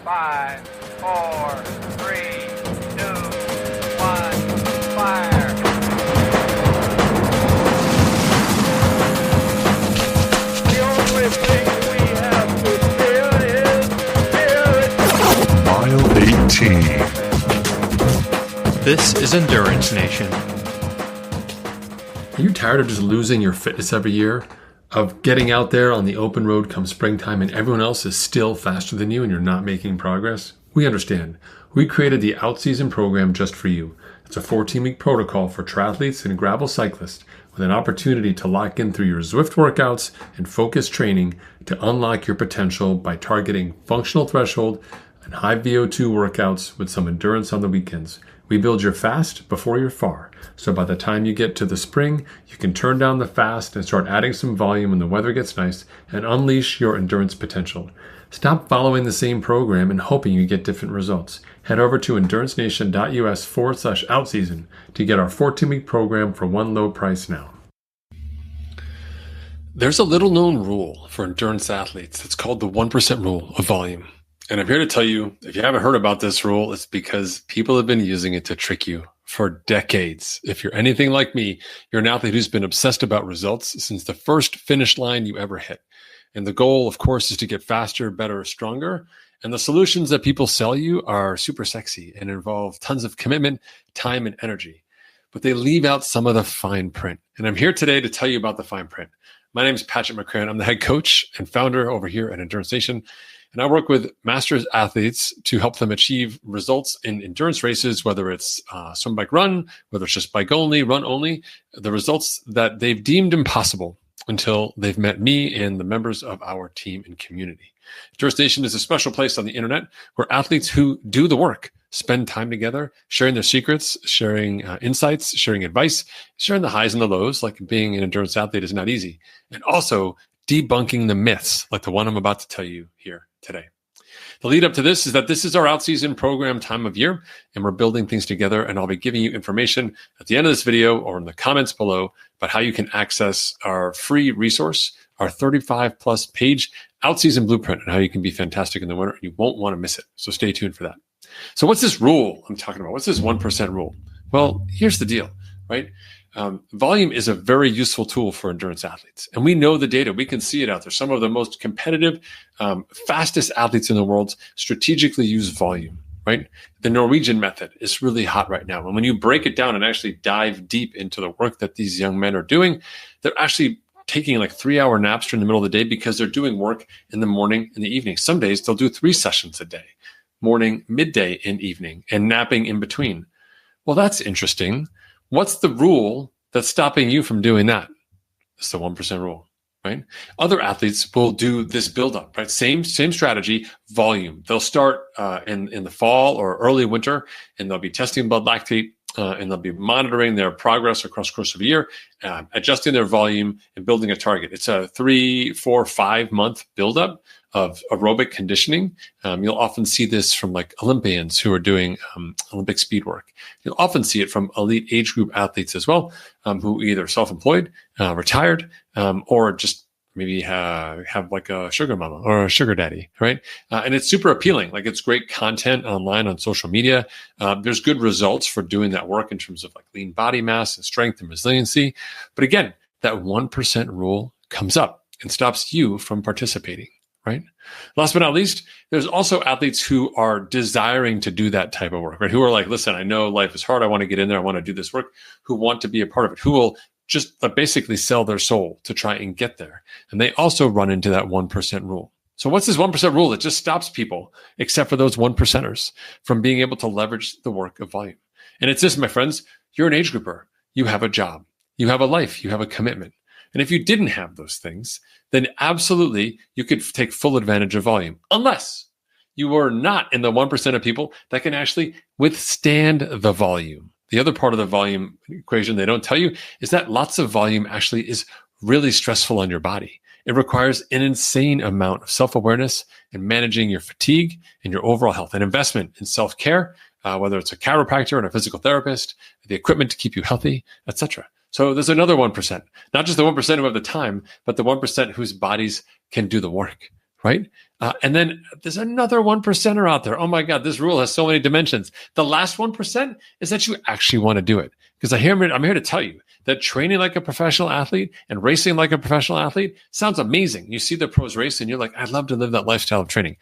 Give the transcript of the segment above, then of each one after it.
5, 4, 3, 2, 1, fire. The only thing we have to fear is fear. Mile 18. This is Endurance Nation. Are you tired of just losing your fitness every year? Of getting out there on the open road come springtime and everyone else is still faster than you and you're not making progress? We understand. We created the Outseason program just for you. It's a 14-week protocol for triathletes and gravel cyclists with an opportunity to lock in through your Zwift workouts and focused training to unlock your potential by targeting functional threshold and high VO2 workouts with some endurance on the weekends. We build your fast before you're far. So by the time you get to the spring, you can turn down the fast and start adding some volume when the weather gets nice and unleash your endurance potential. Stop following the same program and hoping you get different results. Head over to endurancenation.us/outseason to get our 14-week program for one low price now. There's a little known rule for endurance athletes. It's called the 1% rule of volume. And I'm here to tell you, if you haven't heard about this rule, it's because people have been using it to trick you for decades. If you're anything like me, you're an athlete who's been obsessed about results since the first finish line you ever hit. And the goal, of course, is to get faster, better, stronger. And the solutions that people sell you are super sexy and involve tons of commitment, time, and energy. But they leave out some of the fine print. And I'm here today to tell you about the fine print. My name is Patrick McCann. I'm the head coach and founder over here at Endurance Nation. And I work with masters athletes to help them achieve results in endurance races, whether it's swim, bike, run, whether it's just bike only, run only, the results that they've deemed impossible until they've met me and the members of our team and community. Endurance Nation is a special place on the internet where athletes who do the work spend time together, sharing their secrets, sharing insights, sharing advice, sharing the highs and the lows, like being an endurance athlete is not easy, and also debunking the myths like the one I'm about to tell you here today. The lead up to this is that this is our out-season program time of year, and we're building things together, and I'll be giving you information at the end of this video or in the comments below about how you can access our free resource, our 35-plus page out-season blueprint, and how you can be fantastic in the winter, and you won't want to miss it. So stay tuned for that. So what's this rule I'm talking about? What's this 1% rule? Well, here's the deal, right? Volume is a very useful tool for endurance athletes. And we know the data. We can see it out there. Some of the most competitive, fastest athletes in the world strategically use volume, right? The Norwegian method is really hot right now. And when you break it down and actually dive deep into the work that these young men are doing, they're actually taking like 3-hour naps during the middle of the day because they're doing work in the morning and the evening. Some days they'll do 3 sessions a day, morning, midday, and evening, and napping in between. Well, that's interesting. What's the rule that's stopping you from doing that? It's the 1% rule, right? Other athletes will do this buildup, right? Same strategy, volume. They'll start in the fall or early winter, and they'll be testing blood lactate, and they'll be monitoring their progress across the course of a year, adjusting their volume and building a target. It's a 3, 4, 5 month buildup of aerobic conditioning. You'll often see this from like Olympians who are doing Olympic speed work. You'll often see it from elite age group athletes as well, who either self-employed, retired, or just maybe have like a sugar mama or a sugar daddy, right? And it's super appealing. Like it's great content online on social media. There's good results for doing that work in terms of like lean body mass and strength and resiliency. But again, that 1% rule comes up and stops you from participating. Right? Last but not least, there's also athletes who are desiring to do that type of work, right? Who are like, listen, I know life is hard. I want to get in there. I want to do this work, who want to be a part of it, who will just basically sell their soul to try and get there. And they also run into that 1% rule. So what's this 1% rule that just stops people, except for those 1%ers, from being able to leverage the work of volume? And it's this, my friends, you're an age grouper. You have a job. You have a life. You have a commitment. And if you didn't have those things, then absolutely you could take full advantage of volume, unless you were not in the 1% of people that can actually withstand the volume. The other part of the volume equation they don't tell you is that lots of volume actually is really stressful on your body. It requires an insane amount of self-awareness and managing your fatigue and your overall health, and investment in self-care, whether it's a chiropractor and a physical therapist, the equipment to keep you healthy, etc. So there's another 1%, not just the 1% who have the time, but the 1% whose bodies can do the work, right? And then there's another 1%er out there. Oh my God, this rule has so many dimensions. The last 1% is that you actually want to do it. Because I'm here to tell you that training like a professional athlete and racing like a professional athlete sounds amazing. You see the pros race and you're like, I'd love to live that lifestyle of training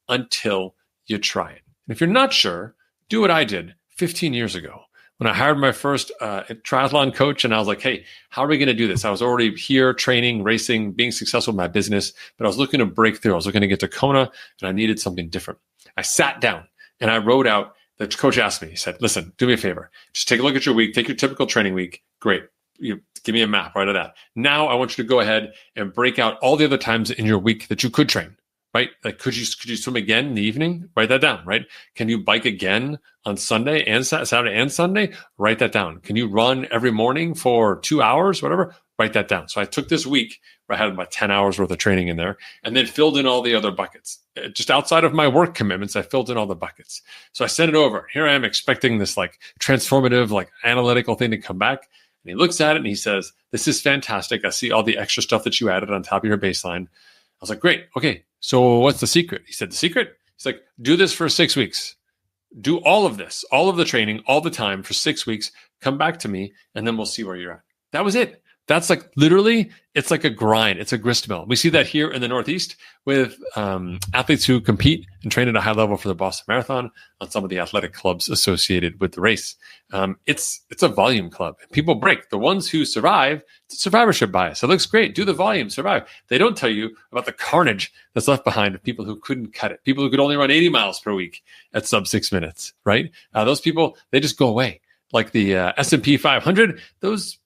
until you try it. And if you're not sure, do what I did 15 years ago when I hired my first triathlon coach. And I was like, hey, how are we going to do this? I was already here training, racing, being successful in my business, but I was looking to break through. I was looking to get to Kona and I needed something different. I sat down and I wrote out. The coach asked me, he said, listen, do me a favor. Just take a look at your week. Take your typical training week. Great. You give me a map right of that. Now I want you to go ahead and break out all the other times in your week that you could train, right? Like, could you swim again in the evening? Write that down, right? Can you bike again on Sunday and Saturday and Sunday? Write that down. Can you run every morning for 2 hours, whatever? Write that down. So I took this week where I had about 10 hours worth of training in there and then filled in all the other buckets. Just outside of my work commitments, I filled in all the buckets. So I sent it over. Here I am expecting this like transformative, like analytical thing to come back. And he looks at it and he says, this is fantastic. I see all the extra stuff that you added on top of your baseline. I was like, great. Okay. So what's the secret? He said, the secret? He's like, do this for 6 weeks. Do all of this, all of the training, all the time for 6 weeks. Come back to me and then we'll see where you're at. That was it. That's like literally, it's like a grind. It's a grist mill. We see that here in the Northeast with athletes who compete and train at a high level for the Boston Marathon on some of the athletic clubs associated with the race. It's a volume club. People break. The ones who survive, it's a survivorship bias. It looks great. Do the volume, survive. They don't tell you about the carnage that's left behind of people who couldn't cut it, people who could only run 80 miles per week at sub 6 minutes, right? Those people, they just go away. Like the S&P 500, those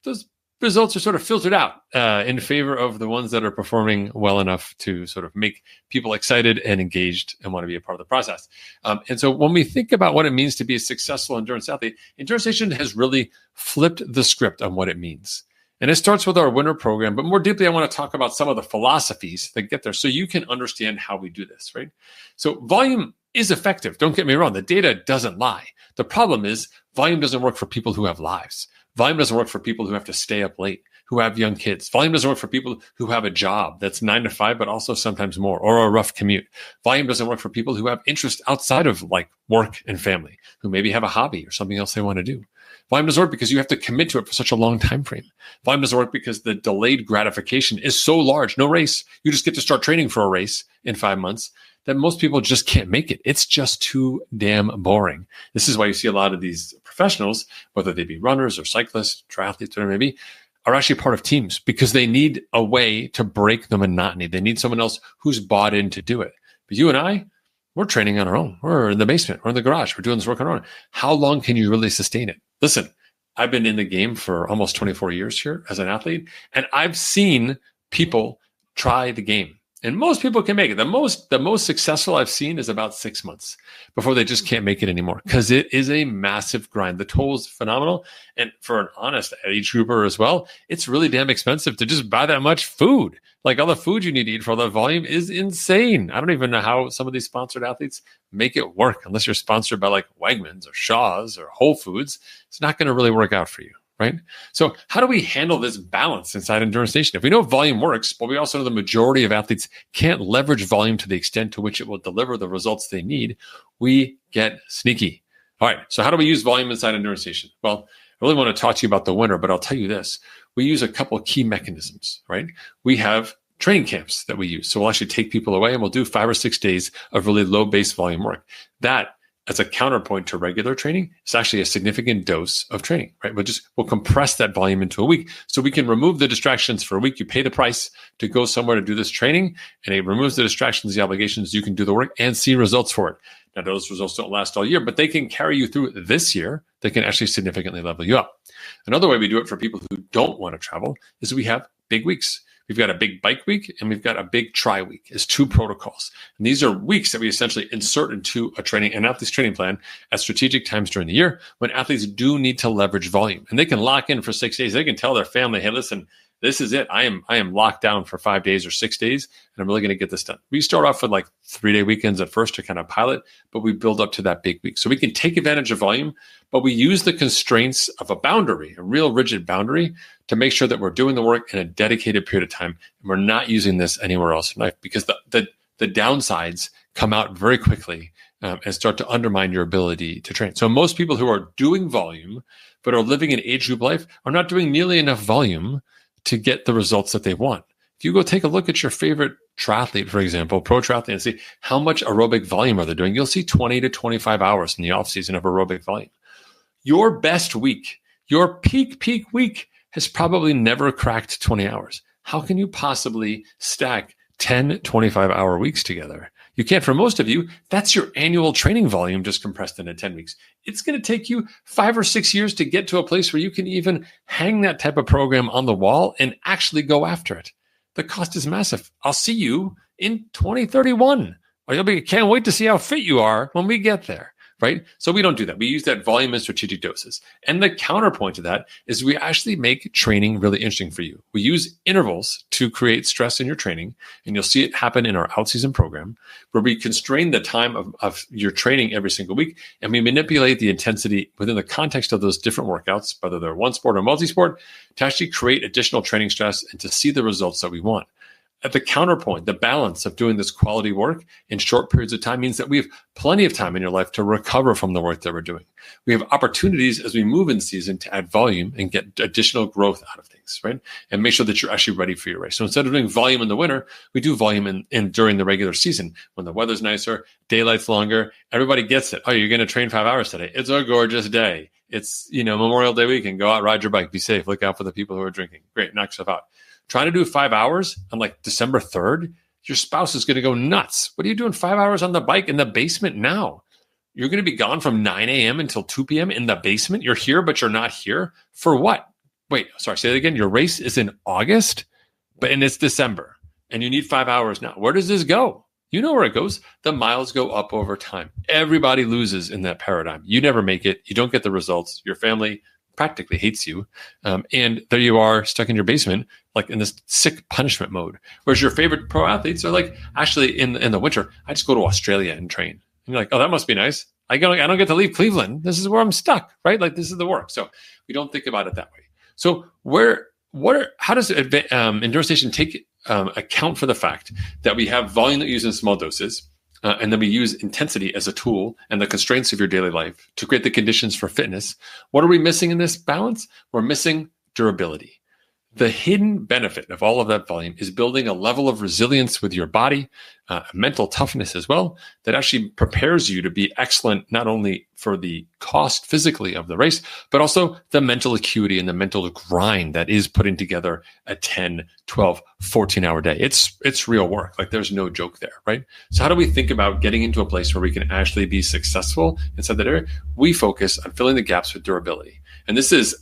results are sort of filtered out in favor of the ones that are performing well enough to sort of make people excited and engaged and want to be a part of the process. And so when we think about what it means to be a successful endurance athlete, Endurance Nation has really flipped the script on what it means. And it starts with our winter program, but more deeply, I want to talk about some of the philosophies that get there so you can understand how we do this, right? So volume is effective. Don't get me wrong. The data doesn't lie. The problem is volume doesn't work for people who have lives. Volume doesn't work for people who have to stay up late, who have young kids. Volume doesn't work for people who have a job that's 9 to 5, but also sometimes more, or a rough commute. Volume doesn't work for people who have interest outside of like work and family, who maybe have a hobby or something else they want to do. Volume doesn't work because you have to commit to it for such a long time frame. Volume doesn't work because the delayed gratification is so large. No race. You just get to start training for a race in 5 months that most people just can't make it. It's just too damn boring. This is why you see a lot of these professionals, whether they be runners or cyclists, triathletes, whatever it may be, are actually part of teams because they need a way to break the monotony. They need someone else who's bought in to do it. But you and I, we're training on our own. We're in the basement. We're in the garage. We're doing this work on our own. How long can you really sustain it? Listen, I've been in the game for almost 24 years here as an athlete, and I've seen people try the game. And most people can make it. The most successful I've seen is about 6 months before they just can't make it anymore because it is a massive grind. The toll is phenomenal. And for an honest age grouper as well, it's really damn expensive to just buy that much food. Like all the food you need to eat for all that volume is insane. I don't even know how some of these sponsored athletes make it work unless you're sponsored by like Wegmans or Shaw's or Whole Foods. It's not going to really work out for you. Right? So how do we handle this balance inside Endurance Nation? If we know volume works, but we also know the majority of athletes can't leverage volume to the extent to which it will deliver the results they need, we get sneaky. All right. So how do we use volume inside Endurance Nation? Well, I really want to talk to you about the winter, but I'll tell you this. We use a couple of key mechanisms, right? We have training camps that we use. So we'll actually take people away and we'll do 5 or 6 days of really low base volume work. That, as a counterpoint to regular training, it's actually a significant dose of training, right? We'll compress that volume into a week so we can remove the distractions for a week. You pay the price to go somewhere to do this training, and it removes the distractions, the obligations. You can do the work and see results for it. Now, those results don't last all year, but they can carry you through this year. They can actually significantly level you up. Another way we do it for people who don't want to travel is we have big weeks. We've got a big bike week and we've got a big try week. It's 2 protocols. And these are weeks that we essentially insert into an athlete's training plan at strategic times during the year when athletes do need to leverage volume. And they can lock in for 6 days. They can tell their family, hey, listen, this is it. I am locked down for 5 days or 6 days, and I'm really going to get this done. We start off with like 3-day weekends at first to kind of pilot, but we build up to that big week. So we can take advantage of volume, but we use the constraints of a boundary, a real rigid boundary, to make sure that we're doing the work in a dedicated period of time, and we're not using this anywhere else in life because the the downsides come out very quickly and start to undermine your ability to train. So most people who are doing volume but are living an age group life are not doing nearly enough volume to get the results that they want. If you go take a look at your favorite triathlete, for example, pro triathlete, and see how much aerobic volume are they doing, you'll see 20 to 25 hours in the off season of aerobic volume. Your best week, your peak week has probably never cracked 20 hours. How can you possibly stack 10, 25-hour weeks together? You can't. For most of you, that's your annual training volume just compressed into 10 weeks. It's going to take you 5 or 6 years to get to a place where you can even hang that type of program on the wall and actually go after it. The cost is massive. I'll see you in 2031. Can't wait to see how fit you are when we get there. Right? So we don't do that. We use that volume and strategic doses. And the counterpoint to that is we actually make training really interesting for you. We use intervals to create stress in your training, and you'll see it happen in our out-season program, where we constrain the time of your training every single week, and we manipulate the intensity within the context of those different workouts, whether they're one sport or multi-sport, to actually create additional training stress and to see the results that we want. At the counterpoint, the balance of doing this quality work in short periods of time means that we have plenty of time in your life to recover from the work that we're doing. We have opportunities as we move in season to add volume and get additional growth out of things, right? And make sure that you're actually ready for your race. So instead of doing volume in the winter, we do volume in during the regular season when the weather's nicer, daylight's longer, everybody gets it. Oh, you're going to train 5 hours today. It's a gorgeous day. It's, Memorial Day weekend. Go out, ride your bike, be safe. Look out for the people who are drinking. Great, knock yourself out. Trying to do 5 hours on like December 3rd, your spouse is going to go nuts. What are you doing 5 hours on the bike in the basement now? You're going to be gone from 9 a.m. until 2 p.m. in the basement. You're here, but you're not here. For what? Wait, sorry, say that again. Your race is in August, and it's December, and you need 5 hours now. Where does this go? You know where it goes. The miles go up over time. Everybody loses in that paradigm. You never make it. You don't get the results. Your family practically hates you. And there you are stuck in your basement, like in this sick punishment mode. Whereas your favorite pro athletes are like, actually in the winter, I just go to Australia and train. And you're like, oh, that must be nice. I don't get to leave Cleveland. This is where I'm stuck, right? Like this is the work. So we don't think about it that way. So how does Endurance Nation take account for the fact that we have volume that we use in small doses, and then we use intensity as a tool and the constraints of your daily life to create the conditions for fitness? What are we missing in this balance? We're missing durability. The hidden benefit of all of that volume is building a level of resilience with your body, mental toughness as well, that actually prepares you to be excellent, not only for the cost physically of the race, but also the mental acuity and the mental grind that is putting together a 10, 12, 14-hour day. It's real work. Like there's no joke there, right? So how do we think about getting into a place where we can actually be successful inside that area? We focus on filling the gaps with durability. And this is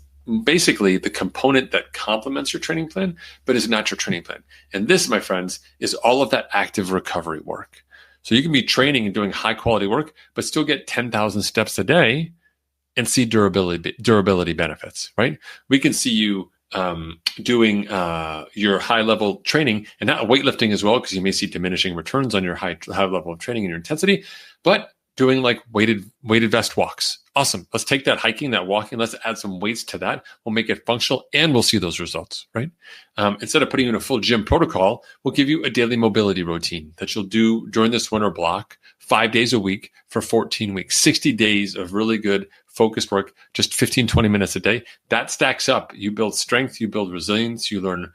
basically the component that complements your training plan, but is not your training plan. And this, my friends, is all of that active recovery work. So you can be training and doing high quality work, but still get 10,000 steps a day and see durability benefits, right? We can see you doing your high level training and not weightlifting as well, because you may see diminishing returns on your high level of training and your intensity, but doing like weighted vest walks. Awesome. Let's take that hiking, that walking, let's add some weights to that. We'll make it functional and we'll see those results, right? Instead of putting you in a full gym protocol, we'll give you a daily mobility routine that you'll do during this winter block, 5 days a week for 14 weeks, 60 days of really good focused work, just 15, 20 minutes a day. That stacks up. You build strength, you build resilience, you learn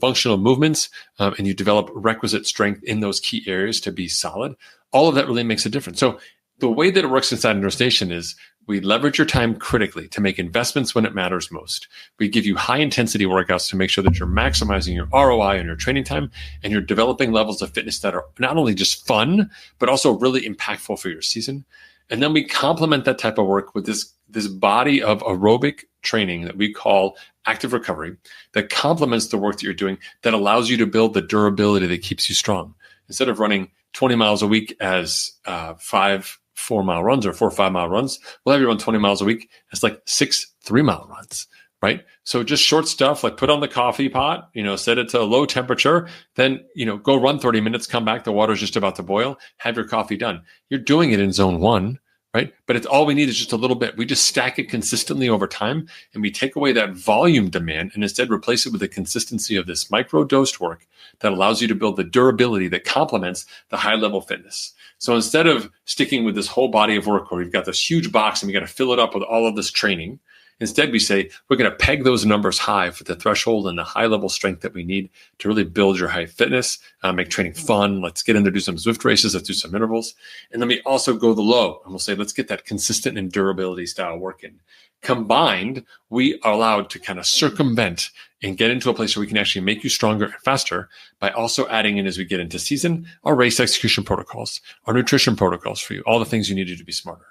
functional movements, and you develop requisite strength in those key areas to be solid. All of that really makes a difference. So the way that it works inside Endurance Nation is we leverage your time critically to make investments when it matters most. We give you high intensity workouts to make sure that you're maximizing your ROI on your training time, and you're developing levels of fitness that are not only just fun, but also really impactful for your season. And then we complement that type of work with this body of aerobic training that we call active recovery that complements the work that you're doing, that allows you to build the durability that keeps you strong. Instead of running 20 miles a week as 5 4-mile runs or 4 or 5 mile runs, we'll have you run 20 miles a week as like 6 3-mile runs, right? So just short stuff, like put on the coffee pot, set it to a low temperature, then, go run 30 minutes, come back, the water's just about to boil, have your coffee done. You're doing it in zone 1. right? But it's all we need is just a little bit. We just stack it consistently over time, and we take away that volume demand and instead replace it with the consistency of this micro-dosed work that allows you to build the durability that complements the high-level fitness. So instead of sticking with this whole body of work where we've got this huge box and we got to fill it up with all of this training, instead we say we're going to peg those numbers high for the threshold and the high-level strength that we need to really build your high fitness, make training fun. Let's get in there, do some Zwift races, let's do some intervals. And then we also go the low and we'll say, let's get that consistent and durability style work in. Combined, we are allowed to kind of circumvent and get into a place where we can actually make you stronger and faster by also adding in, as we get into season, our race execution protocols, our nutrition protocols for you, all the things you need to do to be smarter.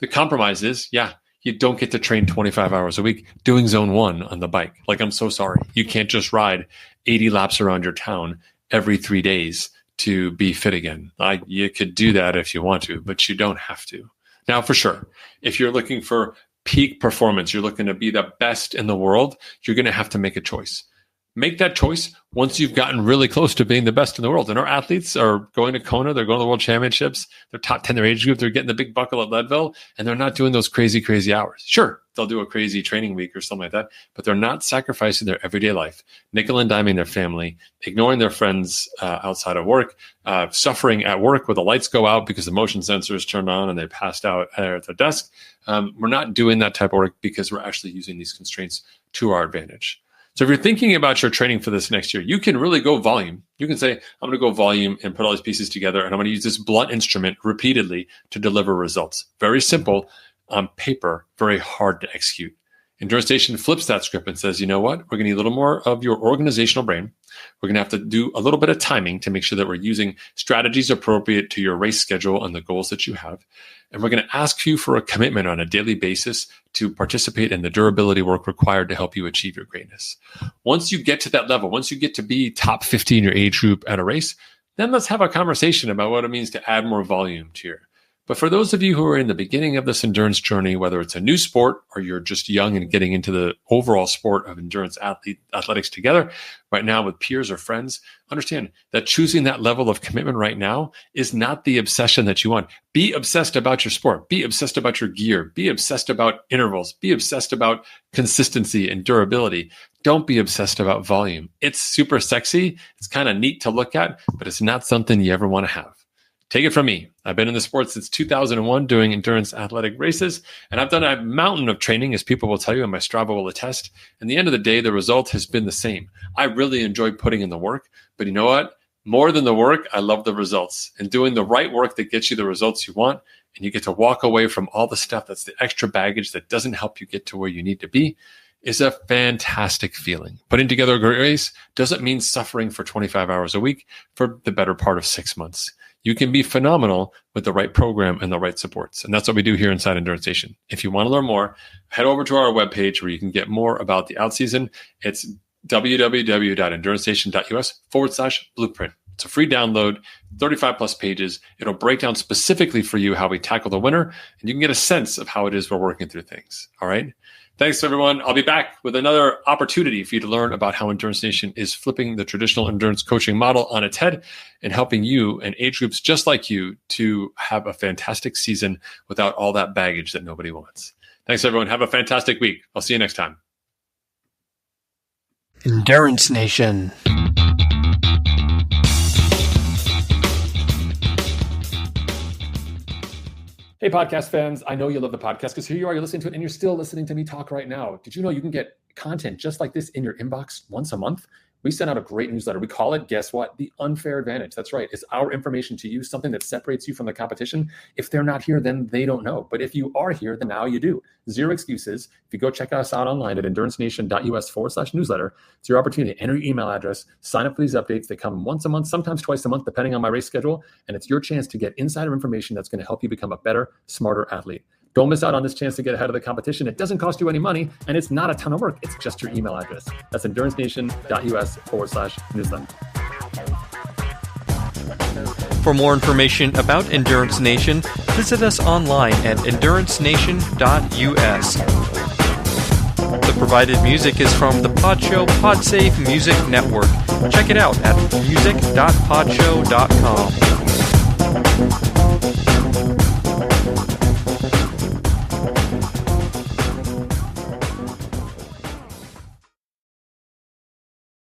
The compromise is, you don't get to train 25 hours a week doing zone 1 on the bike. Like, I'm so sorry. You can't just ride 80 laps around your town every 3 days to be fit again. You could do that if you want to, but you don't have to. Now, for sure, if you're looking for peak performance, you're looking to be the best in the world, you're going to have to make a choice. Make that choice once you've gotten really close to being the best in the world. And our athletes are going to Kona, they're going to the World Championships, they're top 10 in their age group, they're getting the big buckle at Leadville, and they're not doing those crazy hours. Sure, they'll do a crazy training week or something like that, but they're not sacrificing their everyday life, nickel and diming their family, ignoring their friends outside of work, suffering at work where the lights go out because the motion sensor is turned on and they passed out at their desk. We're not doing that type of work because we're actually using these constraints to our advantage. So if you're thinking about your training for this next year, you can really go volume. You can say, I'm going to go volume and put all these pieces together, and I'm going to use this blunt instrument repeatedly to deliver results. Very simple on paper, very hard to execute. Endurance Nation flips that script and says, you know what? We're going to need a little more of your organizational brain. We're going to have to do a little bit of timing to make sure that we're using strategies appropriate to your race schedule and the goals that you have. And we're going to ask you for a commitment on a daily basis to participate in the durability work required to help you achieve your greatness. Once you get to that level, once you get to be top 50 in your age group at a race, then let's have a conversation about what it means to add more volume to your. But for those of you who are in the beginning of this endurance journey, whether it's a new sport or you're just young and getting into the overall sport of endurance athletics together right now with peers or friends, understand that choosing that level of commitment right now is not the obsession that you want. Be obsessed about your sport. Be obsessed about your gear. Be obsessed about intervals. Be obsessed about consistency and durability. Don't be obsessed about volume. It's super sexy. It's kind of neat to look at, but it's not something you ever want to have. Take it from me. I've been in the sport since 2001 doing endurance athletic races, and I've done a mountain of training, as people will tell you, and my Strava will attest. And at the end of the day, the result has been the same. I really enjoy putting in the work, but you know what? More than the work, I love the results. And doing the right work that gets you the results you want, and you get to walk away from all the stuff that's the extra baggage that doesn't help you get to where you need to be, is a fantastic feeling. Putting together a great race doesn't mean suffering for 25 hours a week for the better part of 6 months. You can be phenomenal with the right program and the right supports. And that's what we do here inside Endurance Nation. If you want to learn more, head over to our webpage where you can get more about the out-season. It's www.endurancenation.us/blueprint. It's a free download, 35 plus pages. It'll break down specifically for you how we tackle the winter, and you can get a sense of how it is we're working through things. All right. Thanks, everyone. I'll be back with another opportunity for you to learn about how Endurance Nation is flipping the traditional endurance coaching model on its head and helping you and age groups just like you to have a fantastic season without all that baggage that nobody wants. Thanks, everyone. Have a fantastic week. I'll see you next time. Endurance Nation. Hey, podcast fans. I know you love the podcast because here you are, you're listening to it and you're still listening to me talk right now. Did you know you can get content just like this in your inbox once a month? We send out a great newsletter. We call it, guess what? The Unfair Advantage. That's right. It's our information to you, something that separates you from the competition. If they're not here, then they don't know. But if you are here, then now you do. Zero excuses. If you go check us out online at endurancenation.us/newsletter, it's your opportunity to enter your email address, sign up for these updates. They come once a month, sometimes twice a month, depending on my race schedule. And it's your chance to get insider information that's going to help you become a better, smarter athlete. Don't miss out on this chance to get ahead of the competition. It doesn't cost you any money, and it's not a ton of work. It's just your email address. That's endurancenation.us/newsletter. For more information about Endurance Nation, visit us online at endurancenation.us. The provided music is from the Podshow Podsafe Music Network. Check it out at music.podshow.com.